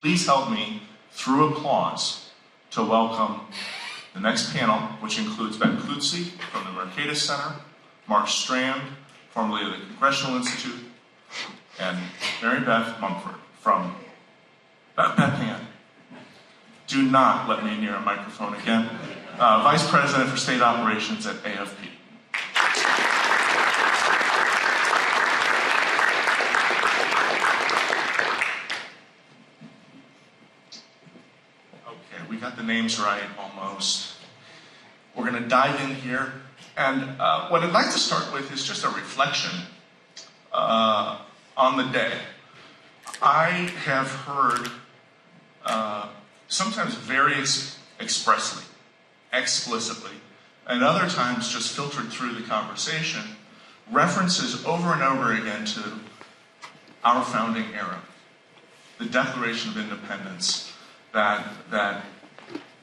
Please help me, through applause, to welcome the next panel, which includes Beth Klutsey from the Mercatus Center, Mark Strand, formerly of the Congressional Institute, and Mary Beth Mumford from Beth Hand. Do not let me near a microphone again. Vice President for State Operations at AFP. Okay, we got the names right almost. We're going to dive in here. And what I'd like to start with is just a reflection on the day. I have heard sometimes very expressly, explicitly, and other times just filtered through the conversation, references over and over again to our founding era, the Declaration of Independence, that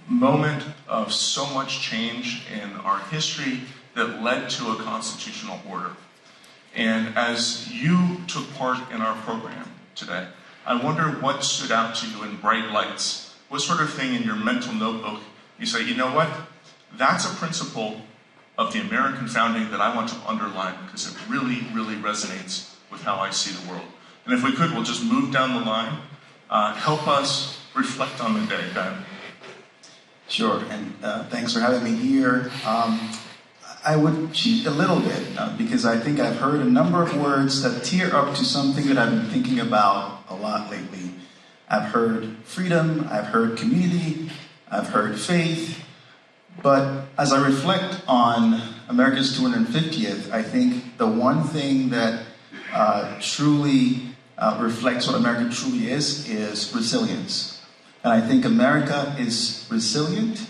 moment of so much change in our history that led to a constitutional order. And as you took part in our program today, I wonder what stood out to you in bright lights. What sort of thing in your mental notebook you say, you know what? That's a principle of the American founding that I want to underline because it really, really resonates with how I see the world. And if we could, we'll just move down the line. Help us reflect on the day, Ben. Sure, and thanks for having me here. I would cheat a little bit because I think I've heard a number of words that tear up to something that I've been thinking about a lot lately. I've heard freedom, I've heard community, I've heard faith, but as I reflect on America's 250th, I think the one thing that truly reflects what America truly is resilience. And I think America is resilient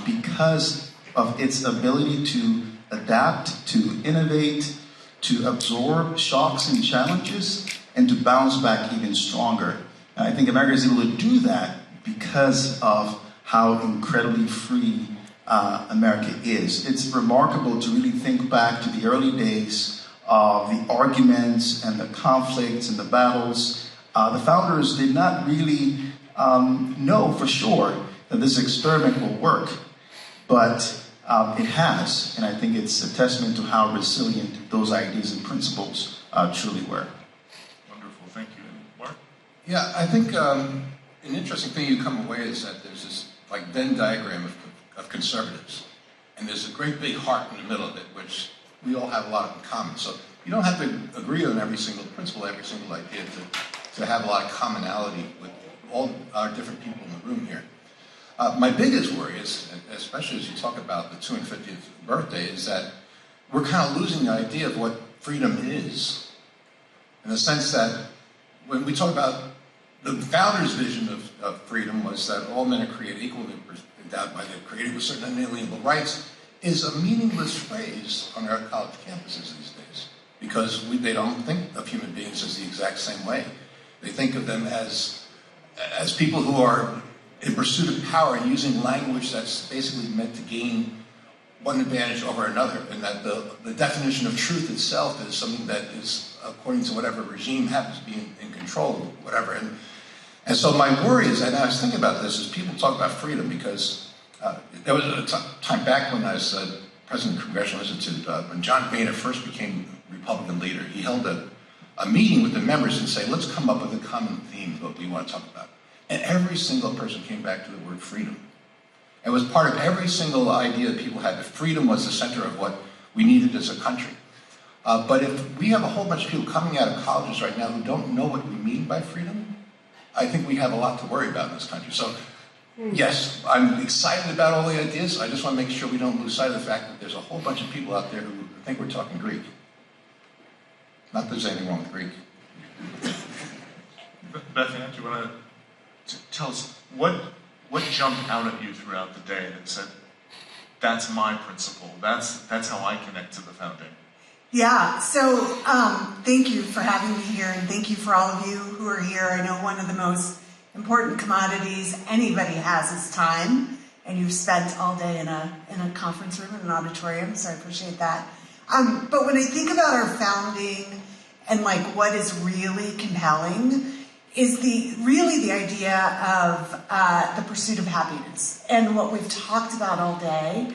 because of its ability to adapt, to innovate, to absorb shocks and challenges, and to bounce back even stronger. And I think America is able to do that because of how incredibly free America is. It's remarkable to really think back to the early days of the arguments and the conflicts and the battles. The founders did not really know for sure that this experiment will work, but it has, and I think it's a testament to how resilient those ideas and principles truly were. Wonderful, thank you. Mark? Yeah, I think an interesting thing you come away is that there's this like Venn diagram of conservatives, and there's a great big heart in the middle of it, which we all have a lot in common. So you don't have to agree on every single principle, every single idea to have a lot of commonality with all our different people in the room here. My biggest worry is, especially as you talk about the 250th birthday, is that we're kind of losing the idea of what freedom is. In the sense that when we talk about the founders' vision of freedom was that all men are created equal and endowed by their creator with certain inalienable rights, is a meaningless phrase on our college campuses these days. Because they don't think of human beings as the exact same way. They think of them as people who are in pursuit of power and using language that's basically meant to gain one advantage over another, and that the definition of truth itself is something that is according to whatever regime happens to be in control, whatever. And so my worry is, and I was thinking about this, is people talk about freedom because there was a time back when I was president of the Congressional Institute, when John Boehner first became Republican leader, he held a meeting with the members and say, let's come up with a common theme of what we want to talk about. And every single person came back to the word freedom. It was part of every single idea that people had, that freedom was the center of what we needed as a country. But if we have a whole bunch of people coming out of colleges right now who don't know what we mean by freedom, I think we have a lot to worry about in this country. So, yes, I'm excited about all the ideas. I just want to make sure we don't lose sight of the fact that there's a whole bunch of people out there who think we're talking Greek. Not that there's anything wrong with Greek. Beth, do you want to tell us what jumped out at you throughout the day that said, that's my principle, that's how I connect to the founding? Yeah, so thank you for having me here, and thank you for all of you who are here. I know one of the most important commodities anybody has is time, and you've spent all day in a conference room, in an auditorium, so I appreciate that. But when I think about our founding and like what is really compelling, is really the idea of the pursuit of happiness. And what we've talked about all day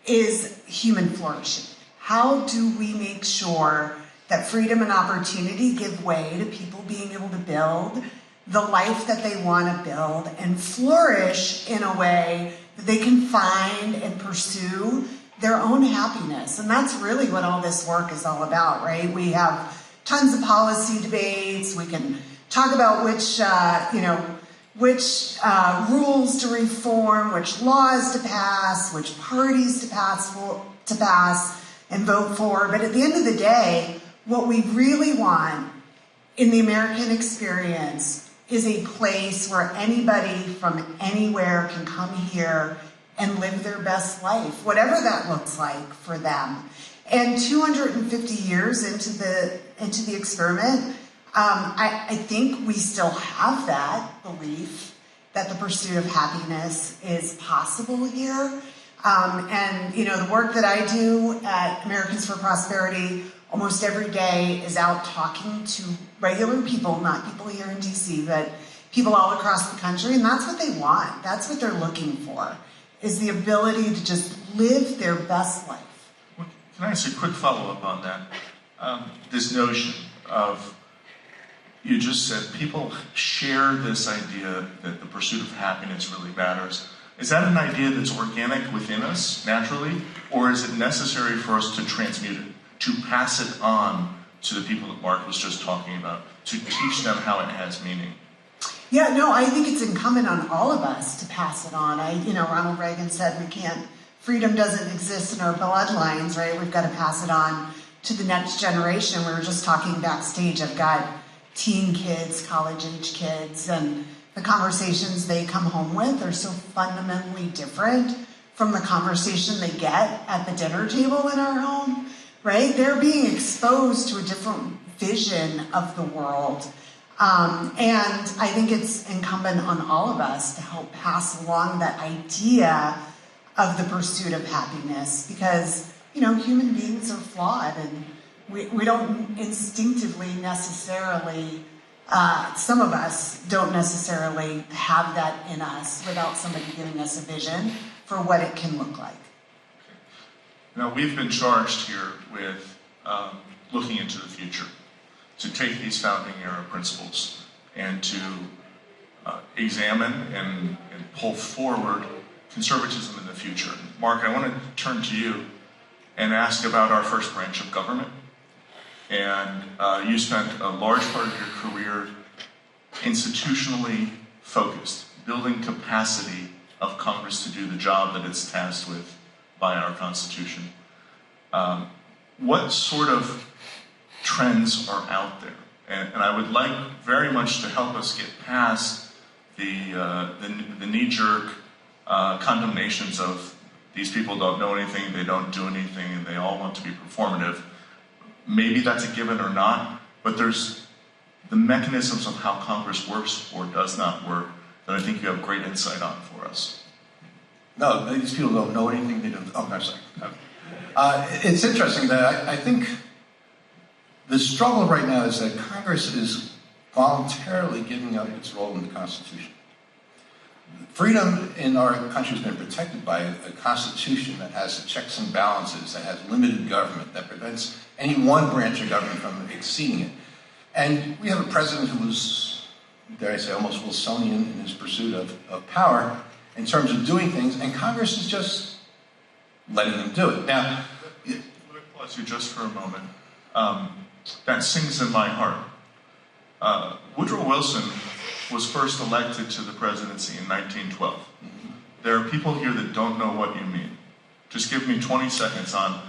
is human flourishing. How do we make sure that freedom and opportunity give way to people being able to build the life that they want to build and flourish in a way that they can find and pursue their own happiness? And that's really what all this work is all about, right? We have tons of policy debates. We can talk about which rules to reform, which laws to pass, which parties to pass and vote for. But at the end of the day, what we really want in the American experience is a place where anybody from anywhere can come here and live their best life, whatever that looks like for them. And 250 years into the experiment, I think we still have that belief that the pursuit of happiness is possible here. And the work that I do at Americans for Prosperity almost every day is out talking to regular people, not people here in DC, but people all across the country, and that's what they want. That's what they're looking for, is the ability to just live their best life. Well, can I ask a quick follow-up on that? This notion of, you just said people share this idea that the pursuit of happiness really matters. Is that an idea that's organic within us, naturally, or is it necessary for us to transmute it, to pass it on to the people that Mark was just talking about, to teach them how it has meaning? Yeah, no, I think it's incumbent on all of us to pass it on. Ronald Reagan said freedom doesn't exist in our bloodlines, right? We've got to pass it on to the next generation. We were just talking backstage. I've got teen kids, college-age kids, and the conversations they come home with are so fundamentally different from the conversation they get at the dinner table in our home, right? They're being exposed to a different vision of the world. And I think it's incumbent on all of us to help pass along that idea of the pursuit of happiness, because, human beings are flawed, and we don't instinctively necessarily, some of us don't necessarily have that in us without somebody giving us a vision for what it can look like. Now, we've been charged here with looking into the future, to take these founding era principles and to examine and pull forward conservatism in the future. Mark, I want to turn to you and ask about our first branch of government. And you spent a large part of your career institutionally focused, building capacity of Congress to do the job that it's tasked with by our Constitution. What sort of trends are out there? And I would like very much to help us get past the knee-jerk condemnations of these people don't know anything, they don't do anything, and they all want to be performative. Maybe that's a given or not, but there's the mechanisms of how Congress works or does not work that I think you have great insight on for us. No, these people don't know anything. They don't. Oh, no, sorry. It's interesting that I think the struggle right now is that Congress is voluntarily giving up its role in the Constitution. Freedom in our country has been protected by a Constitution that has checks and balances, that has limited government, that prevents any one branch of government from exceeding it. And we have a president who was, dare I say, almost Wilsonian in his pursuit of power in terms of doing things, and Congress is just letting them do it. Now, let me pause you just for a moment. That sings in my heart. Woodrow Wilson was first elected to the presidency in 1912. There are people here that don't know what you mean. Just give me 20 seconds on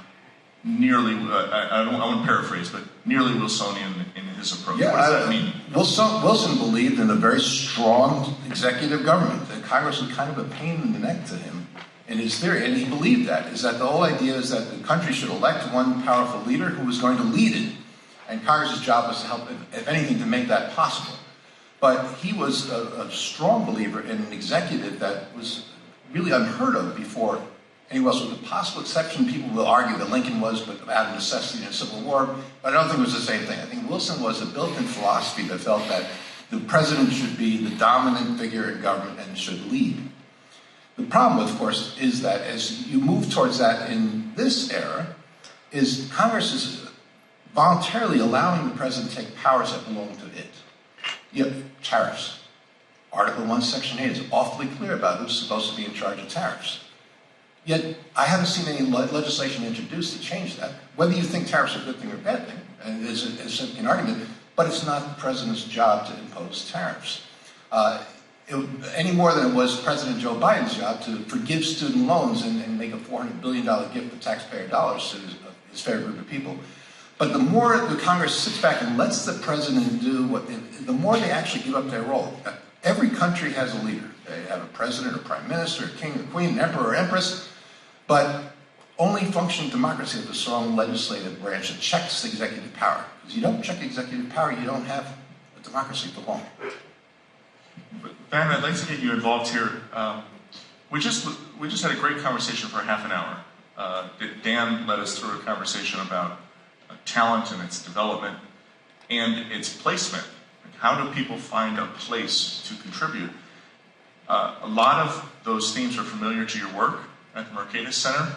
nearly, I want to paraphrase, but nearly Wilsonian in his approach. Yeah, what does that mean? Wilson believed in a very strong executive government, that Congress was kind of a pain in the neck to him in his theory, and he believed that, is that the whole idea is that the country should elect one powerful leader who was going to lead it, and Congress's job was to help, if anything, to make that possible. But he was a strong believer in an executive that was really unheard of before anyone else, with a possible exception. People will argue that Lincoln was, but out of necessity in a Civil War, but I don't think it was the same thing. I think Wilson was a built-in philosophy that felt that the president should be the dominant figure in government and should lead. The problem, of course, is that as you move towards that in this era, is Congress is voluntarily allowing the president to take powers that belong to it. You have tariffs. Article 1, Section 8 is awfully clear about who's supposed to be in charge of tariffs. Yet, I haven't seen any legislation introduced to change that. Whether you think tariffs are a good thing or a bad thing, and it's an argument, but it's not the president's job to impose tariffs. Any more than it was President Joe Biden's job to forgive student loans and make a $400 billion gift of taxpayer dollars to his favorite group of people. But the more the Congress sits back and lets the president do the more they actually give up their role. Every country has a leader. They have a president, a prime minister, a king, a queen, an emperor, or empress, but only functioning democracy has a strong legislative branch that checks the executive power. Because you don't check executive power, you don't have a democracy for long. Ben, I'd like to get you involved here. We just had a great conversation for half an hour. Dan led us through a conversation about talent and its development and its placement. How do people find a place to contribute? A lot of those themes are familiar to your work at the Mercatus Center.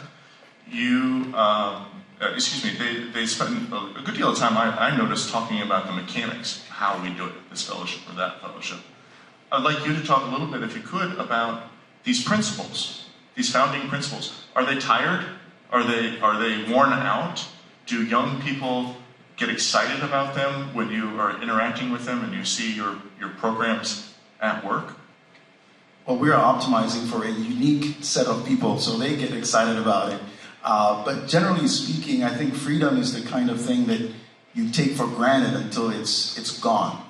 They spend a good deal of time, I noticed, talking about the mechanics, how we do it, this fellowship or that fellowship. I'd like you to talk a little bit, if you could, about these principles, these founding principles. Are they tired? Are they worn out? Do young people get excited about them when you are interacting with them and you see your programs at work? Well, we are optimizing for a unique set of people, so they get excited about it. But generally speaking, I think freedom is the kind of thing that you take for granted until it's gone,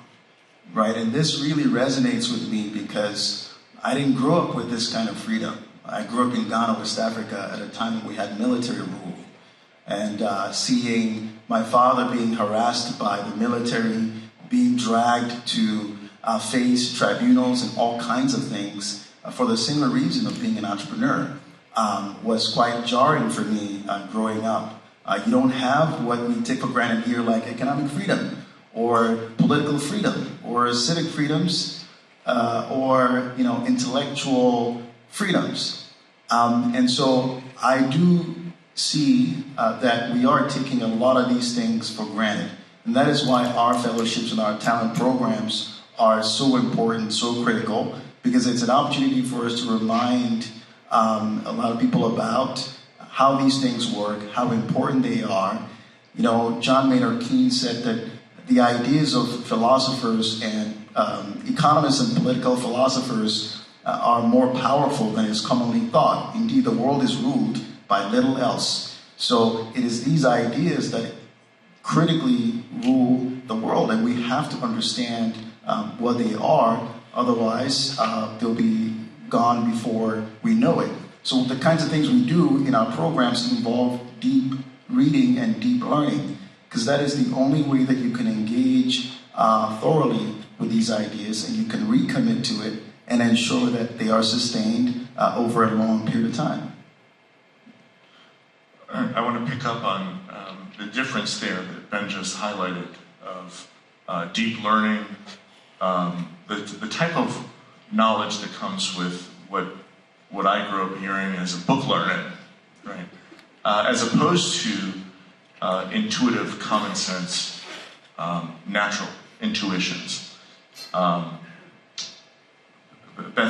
right? And this really resonates with me because I didn't grow up with this kind of freedom. I grew up in Ghana, West Africa, at a time when we had military rule. And seeing my father being harassed by the military, being dragged to face tribunals and all kinds of things for the similar reason of being an entrepreneur was quite jarring for me growing up. You don't have what we take for granted here, like economic freedom or political freedom or civic freedoms or intellectual freedoms. And so I do see that we are taking a lot of these things for granted. And that is why our fellowships and our talent programs are so important, so critical, because it's an opportunity for us to remind a lot of people about how these things work, how important they are. John Maynard Keynes said that the ideas of philosophers and economists and political philosophers are more powerful than is commonly thought. Indeed, the world is ruled by little else. So it is these ideas that critically rule the world, and we have to understand what they are. Otherwise, they'll be gone before we know it. So the kinds of things we do in our programs involve deep reading and deep learning, because that is the only way that you can engage thoroughly with these ideas, and you can recommit to it and ensure that they are sustained over a long period of time. I want to pick up on the difference there that Ben just highlighted of deep learning, the type of knowledge that comes with what I grew up hearing as a book learning, right? As opposed to intuitive, common sense, natural intuitions. Beth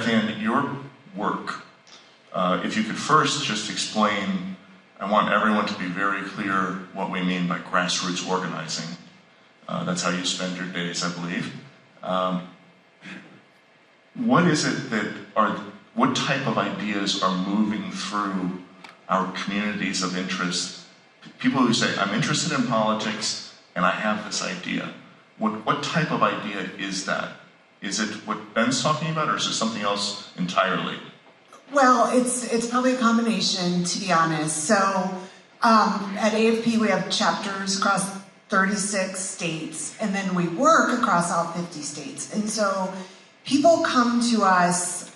Ann, your work, if you could first just explain, I want everyone to be very clear what we mean by grassroots organizing. That's how you spend your days, I believe. What is it what type of ideas are moving through our communities of interest? People who say, I'm interested in politics and I have this idea. What type of idea is that? Is it what Ben's talking about, or is it something else entirely? Well, it's probably a combination, to be honest. So at AFP, we have chapters across 36 states, and then we work across all 50 states. And so people come to us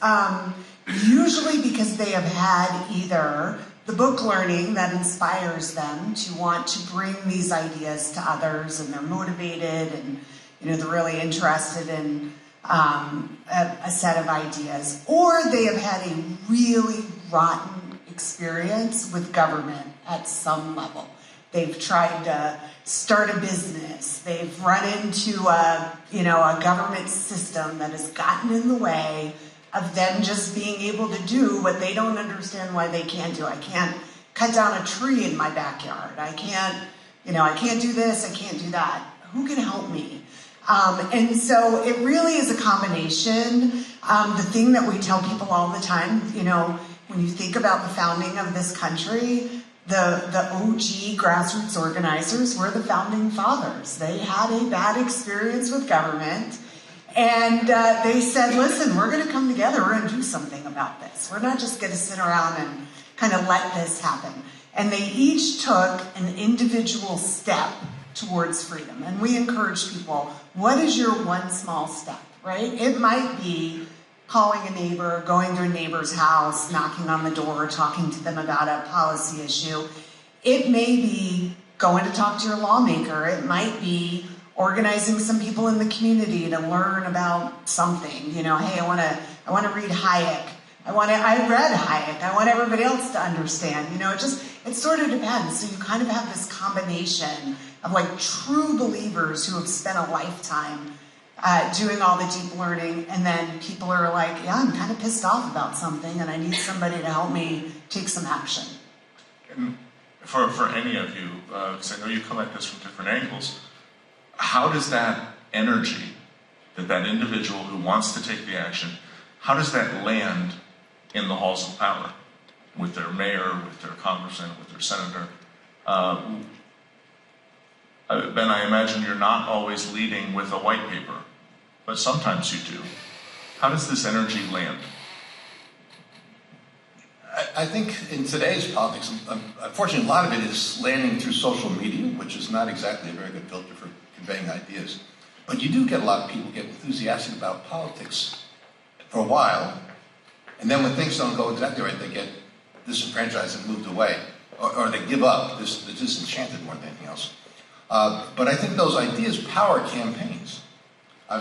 usually because they have had either the book learning that inspires them to want to bring these ideas to others, and they're motivated, and they're really interested in a set of ideas, or they have had a really rotten experience with government at some level. They've tried to start a business. They've run into a government system that has gotten in the way of them just being able to do what they don't understand why they can't do. I can't cut down a tree in my backyard. I can't do this, I can't do that. Who can help me? And so it really is a combination. The thing that we tell people all the time, when you think about the founding of this country, the OG grassroots organizers were the founding fathers. They had a bad experience with government, and they said, listen, we're going to come together, we're going to do something about this. We're not just going to sit around and kind of let this happen. And they each took an individual step towards freedom. And we encourage people, what is your one small step, right? It might be calling a neighbor, going to a neighbor's house, knocking on the door, talking to them about a policy issue. It may be going to talk to your lawmaker. It might be organizing some people in the community to learn about something. Hey, I want to read Hayek. I read Hayek. I want everybody else to understand. It sort of depends. So you kind of have this combination of like true believers who have spent a lifetime doing all the deep learning, and then people are like, yeah, I'm kind of pissed off about something and I need somebody to help me take some action. And for any of you, because I know you come at this from different angles, how does that energy that individual who wants to take the action, how does that land in the halls of power with their mayor, with their congressman, with their senator? Ben, I imagine you're not always leading with a white paper, but sometimes you do. How does this energy land? I think in today's politics, unfortunately, a lot of it is landing through social media, which is not exactly a very good filter for conveying ideas. But you do get a lot of people get enthusiastic about politics for a while, and then when things don't go exactly right, they get disenfranchised and moved away, or they give up. They're disenchanted more than anything else. But I think those ideas power campaigns.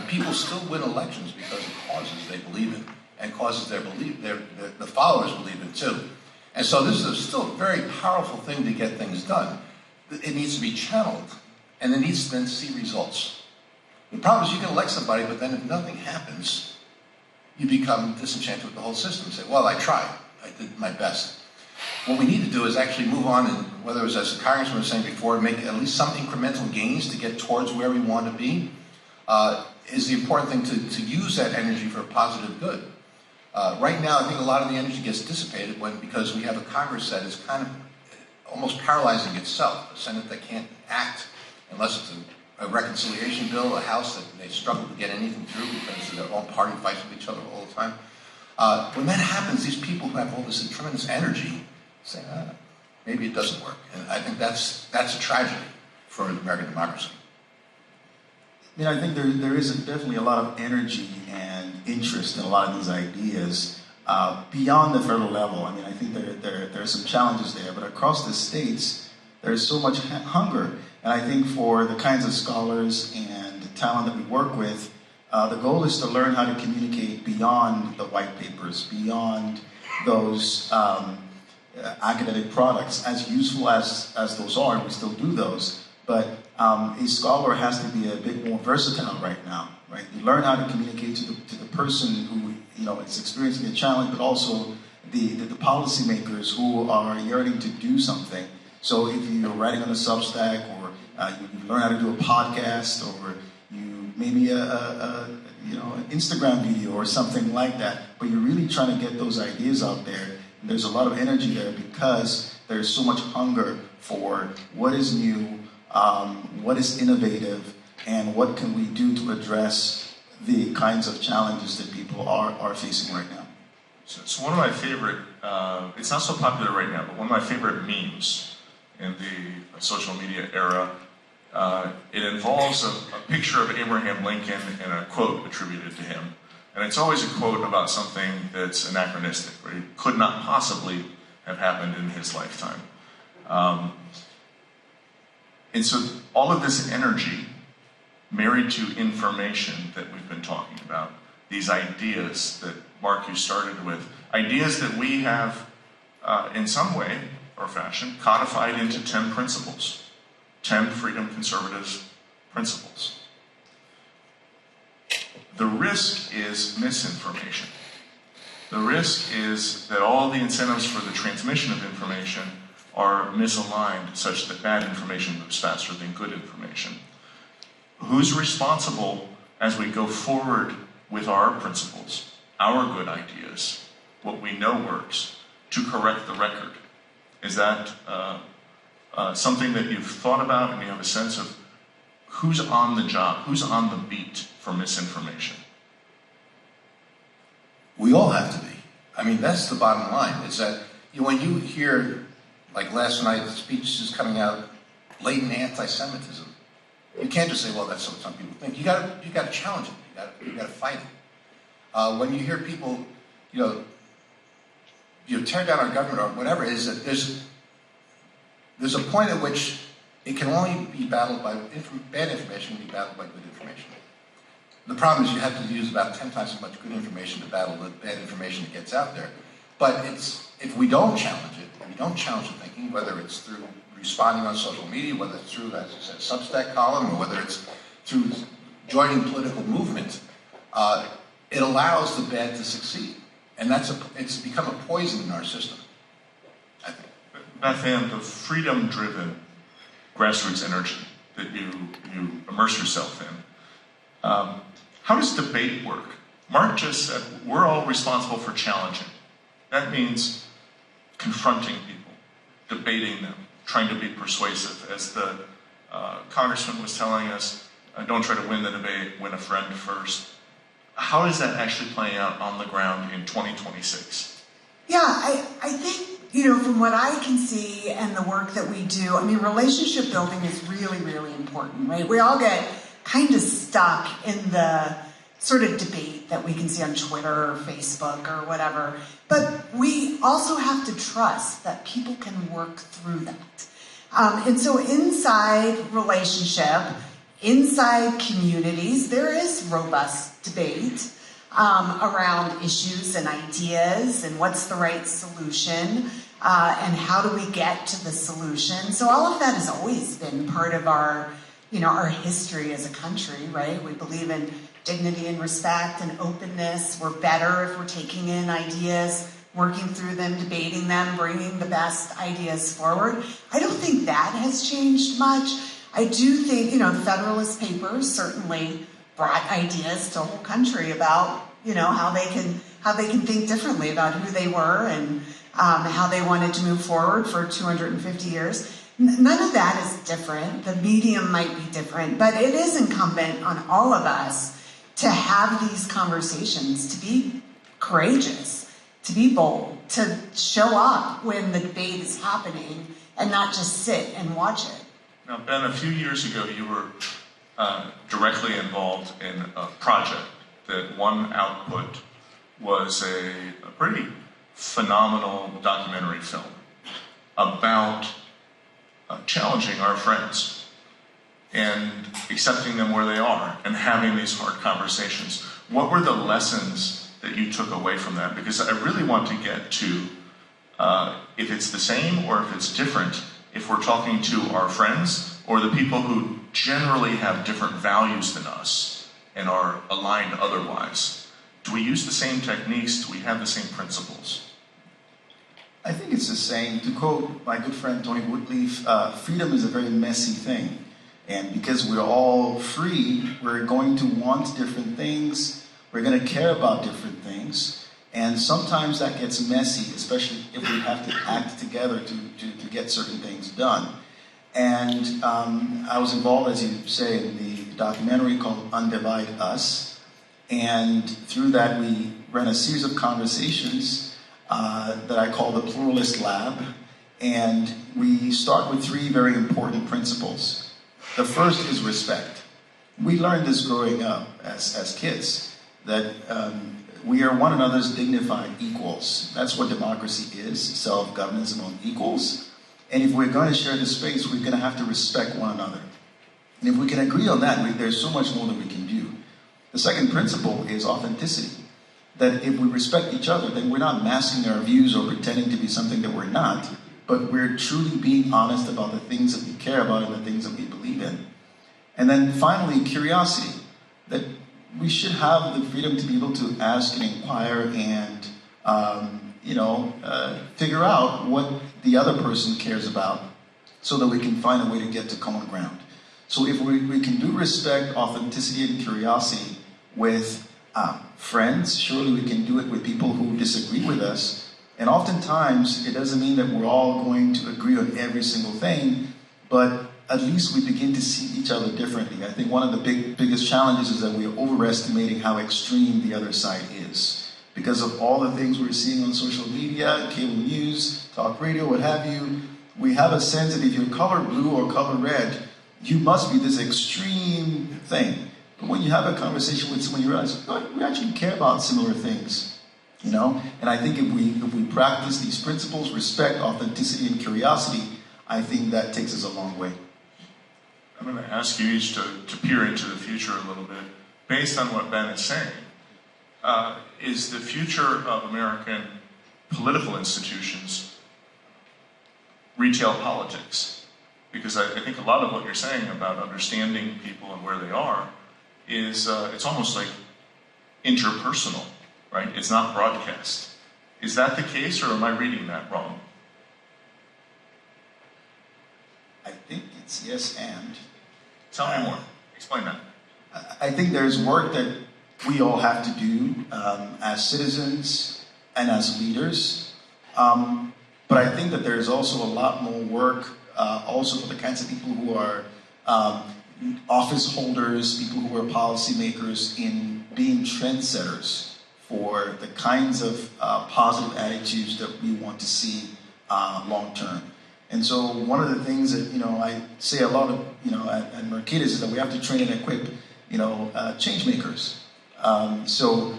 People still win elections because of causes they believe in, and causes the followers believe in too. And so this is still a very powerful thing to get things done. It needs to be channeled, and it needs to then see results. The problem is you can elect somebody, but then if nothing happens, you become disenchanted with the whole system. Say, well, I tried. I did my best. What we need to do is actually move on, and whether it was, as the Congressman was saying before, make at least some incremental gains to get towards where we want to be, is the important thing to use that energy for a positive good. Right now, I think a lot of the energy gets dissipated because we have a Congress that is kind of almost paralyzing itself, a Senate that can't act unless it's a reconciliation bill, a House that they struggle to get anything through because their own party fights with each other all the time. When that happens, these people who have all this tremendous energy say, maybe it doesn't work. And I think that's a tragedy for American democracy. I think there is definitely a lot of energy and interest in a lot of these ideas beyond the federal level. I think there are some challenges there, but across the states, there's so much hunger. And I think for the kinds of scholars and talent that we work with, the goal is to learn how to communicate beyond the white papers, beyond those academic products. As useful as those are, we still do those, but a scholar has to be a bit more versatile right now, right? You learn how to communicate to the person who is experiencing a challenge, but also the policymakers who are yearning to do something. So if you're writing on a Substack, or you learn how to do a podcast, or you maybe an Instagram video or something like that, but you're really trying to get those ideas out there. And there's a lot of energy there because there's so much hunger for what is new, what is innovative, and what can we do to address the kinds of challenges that people are facing right now. So one of my favorite, it's not so popular right now, but one of my favorite memes in the social media era, it involves a picture of Abraham Lincoln and a quote attributed to him. And it's always a quote about something that's anachronistic, right? It could not possibly have happened in his lifetime. And so all of this energy married to information that we've been talking about, these ideas that, Mark, you started with, ideas that we have, in some way or fashion, codified into 10 principles, 10 freedom conservative principles. The risk is misinformation. The risk is that all the incentives for the transmission of information are misaligned such that bad information moves faster than good information. Who's responsible as we go forward with our principles, our good ideas, what we know works, to correct the record? Is that something that you've thought about and you have a sense of who's on the job, who's on the beat for misinformation? We all have to be. I mean, that's the bottom line, is that when you hear, like last night, speeches coming out, blatant anti-Semitism, you can't just say, well, that's what some people think. You got to challenge it. You got to fight it. When you hear people, tear down our government or whatever it is, that there's a point at which it can only be battled by bad information, can be battled by good information. The problem is you have to use about 10 times as much good information to battle the bad information that gets out there. But if we don't challenge it, if we don't challenge the thinking, whether it's through responding on social media, whether it's through, as I said, Substack column, or whether it's through joining political movement, it allows the bad to succeed. And it's become a poison in our system, I think. Beth Ann, the freedom-driven grassroots energy that you immerse yourself in, how does debate work? Mark just said we're all responsible for challenging. That means confronting people, debating them, trying to be persuasive. As the congressman was telling us, don't try to win the debate, win a friend first. How is that actually playing out on the ground in 2026? Yeah, I think, from what I can see and the work that we do, I mean, relationship building is really, really important, right? We all get kind of stuck in the sort of debate that we can see on Twitter or Facebook or whatever. But we also have to trust that people can work through that. And so inside relationship, inside communities, there is robust debate around issues and ideas and what's the right solution and how do we get to the solution. So all of that has always been part of our history as a country, right? We believe in dignity and respect and openness. We're better if we're taking in ideas, working through them, debating them, bringing the best ideas forward. I don't think that has changed much. I do think, the Federalist Papers certainly brought ideas to the whole country about, how they can think differently about who they were and how they wanted to move forward for 250 years. None of that is different. The medium might be different, but it is incumbent on all of us to have these conversations, to be courageous, to be bold, to show up when the debate is happening and not just sit and watch it. Now, Ben, a few years ago, you were directly involved in a project that one output was a pretty phenomenal documentary film about challenging our friends and accepting them where they are and having these hard conversations. What were the lessons that you took away from that? Because I really want to get to if it's the same or if it's different, if we're talking to our friends or the people who generally have different values than us and are aligned otherwise. Do we use the same techniques? Do we have the same principles? I think it's the same. To quote my good friend Tony Woodleaf, freedom is a very messy thing. And because we're all free, we're going to want different things. We're going to care about different things. And sometimes that gets messy, especially if we have to act together to get certain things done. And I was involved, as you say, in the documentary called Undivide Us. And through that, we ran a series of conversations that I call the Pluralist Lab. And we start with three very important principles. The first is respect. We learned this growing up as kids, that we are one another's dignified equals. That's what democracy is, self-governance among equals. And if we're going to share this space, we're going to have to respect one another. And if we can agree on that, there's so much more that we can do. The second principle is authenticity. That if we respect each other, then we're not masking our views or pretending to be something that we're not, but we're truly being honest about the things that we care about and the things that we believe in. And then finally, curiosity. That we should have the freedom to be able to ask and inquire and, figure out what the other person cares about so that we can find a way to get to common ground. So if we can do respect, authenticity, and curiosity with friends, surely we can do it with people who disagree with us. And oftentimes, it doesn't mean that we're all going to agree on every single thing, but at least we begin to see each other differently. I think one of the biggest challenges is that we're overestimating how extreme the other side is. Because of all the things we're seeing on social media, cable news, talk radio, what have you, we have a sense that if you're color blue or color red, you must be this extreme thing. But when you have a conversation with someone, you realize, oh, we actually care about similar things. And I think if we practice these principles, respect, authenticity, and curiosity, I think that takes us a long way. I'm going to ask you each to peer into the future a little bit. Based on what Ben is saying, is the future of American political institutions retail politics? Because I think a lot of what you're saying about understanding people and where they are is, it's almost like interpersonal, right? It's not broadcast. Is that the case, or am I reading that wrong? I think it's yes and. Tell me more. Explain that. I think there's work that we all have to do as citizens and as leaders. But I think that there's also a lot more work also for the kinds of people who are office holders, people who are policymakers, in being trendsetters for the kinds of positive attitudes that we want to see long term. And so one of the things that, I say a lot of, at Mercatus is that we have to train and equip, change makers. So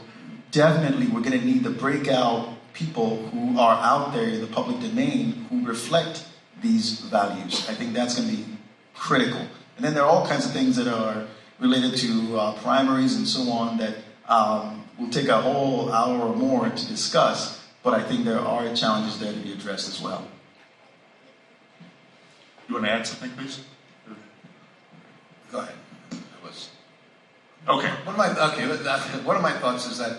definitely we're going to need the breakout people who are out there in the public domain who reflect these values. I think that's going to be critical. And then there are all kinds of things that are related to primaries and so on that will take a whole hour or more to discuss, but I think there are challenges there to be addressed as well. You want to add something, please? Go ahead. Okay. One of my thoughts is that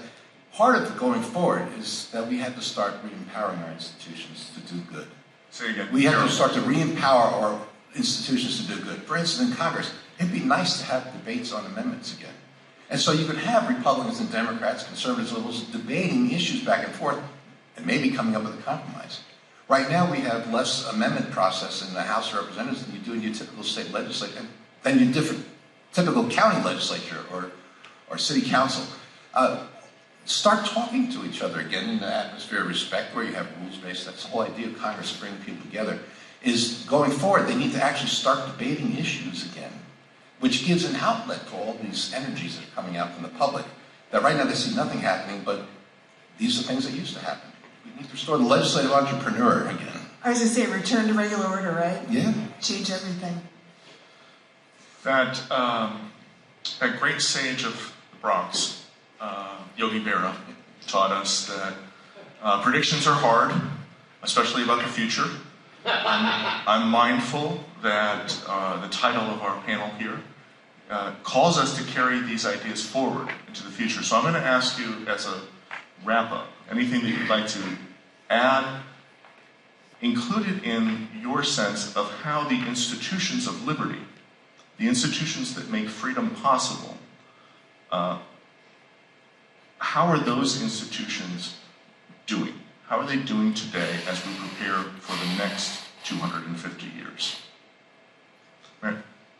part of going forward is that we have to start re-empowering our institutions to do good. Say again. We have to start to re-empower our institutions to do good. For instance, in Congress, it'd be nice to have debates on amendments again. And so you could have Republicans and Democrats, conservatives, liberals, debating issues back and forth and maybe coming up with a compromise. Right now we have less amendment process in the House of Representatives than you do in your typical state legislature, than your typical county legislature or city council. Start talking to each other again in the atmosphere of respect where you have rules-based. That's the whole idea of Congress bringing people together. Is going forward, they need to actually start debating issues again, which gives an outlet for all these energies that are coming out from the public. That right now they see nothing happening, but these are things that used to happen. We need to restore the legislative entrepreneur again. I was going to say, return to regular order, right? Yeah. Change everything. That great sage of the Bronx, Yogi Berra, taught us that predictions are hard, especially about the future. I'm mindful that the title of our panel here calls us to carry these ideas forward into the future. So I'm going to ask you as a wrap-up, anything that you'd like to add, included in your sense of how the institutions of liberty, the institutions that make freedom possible, how are those institutions doing? How are they doing today as we prepare for the next 250 years? Right.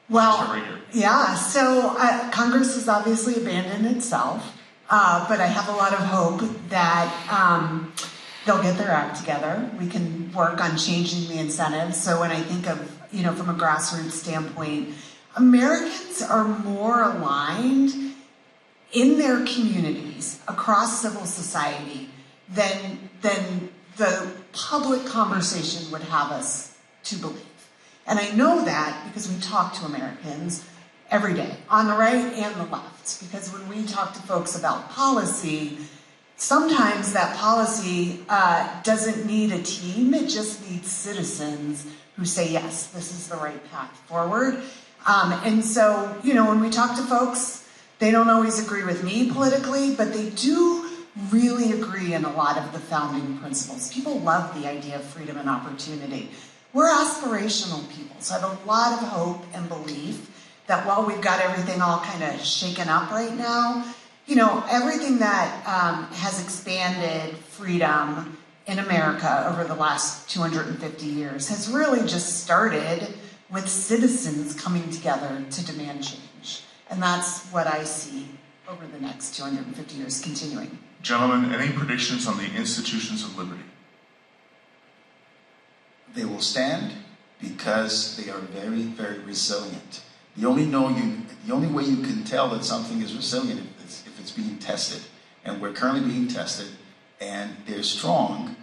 Well, start right here. yeah, so Congress has obviously abandoned itself, but I have a lot of hope that they'll get their act together. We can work on changing the incentives. So when I think of, from a grassroots standpoint, Americans are more aligned in their communities across civil society than the public conversation would have us to believe. And I know that because we talk to Americans every day, on the right and the left. Because when we talk to folks about policy, sometimes that policy doesn't need a team, it just needs citizens who say, yes, this is the right path forward. And so, when we talk to folks, they don't always agree with me politically, but they do really agree in a lot of the founding principles. People love the idea of freedom and opportunity. We're aspirational people, so I have a lot of hope and belief that while we've got everything all kind of shaken up right now, everything that has expanded freedom in America over the last 250 years has really just started with citizens coming together to demand change. And that's what I see over the next 250 years continuing. Gentlemen, any predictions on the institutions of liberty? They will stand because they are very, very resilient. The only way you can tell that something is resilient is if it's being tested. And we're currently being tested, and they're strong.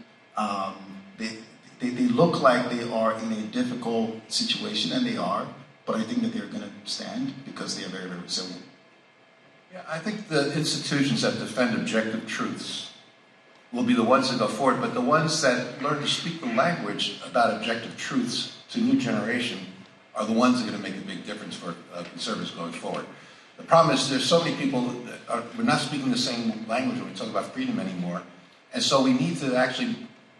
They look like they are in a difficult situation, and they are, but I think that they're going to stand because they are very, very resilient. Yeah, I think the institutions that defend objective truths will be the ones that go forward, but the ones that learn to speak the language about objective truths to new generation are the ones that are going to make a big difference for conservatives going forward. The problem is there's so many people that we're not speaking the same language when we talk about freedom anymore, and so we need to actually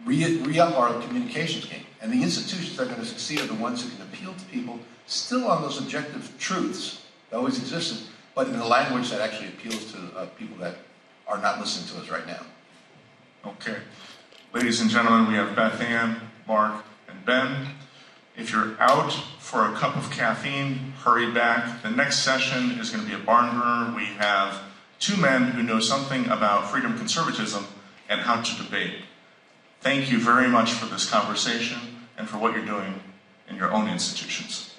re-up our communications game. And the institutions that are going to succeed are the ones who can appeal to people still on those objective truths that always existed, but in a language that actually appeals to people that are not listening to us right now. Okay. Ladies and gentlemen, we have Beth Ann, Mark, and Ben. If you're out for a cup of caffeine, hurry back. The next session is going to be a barn burner. We have two men who know something about freedom conservatism and how to debate. Thank you very much for this conversation and for what you're doing in your own institutions.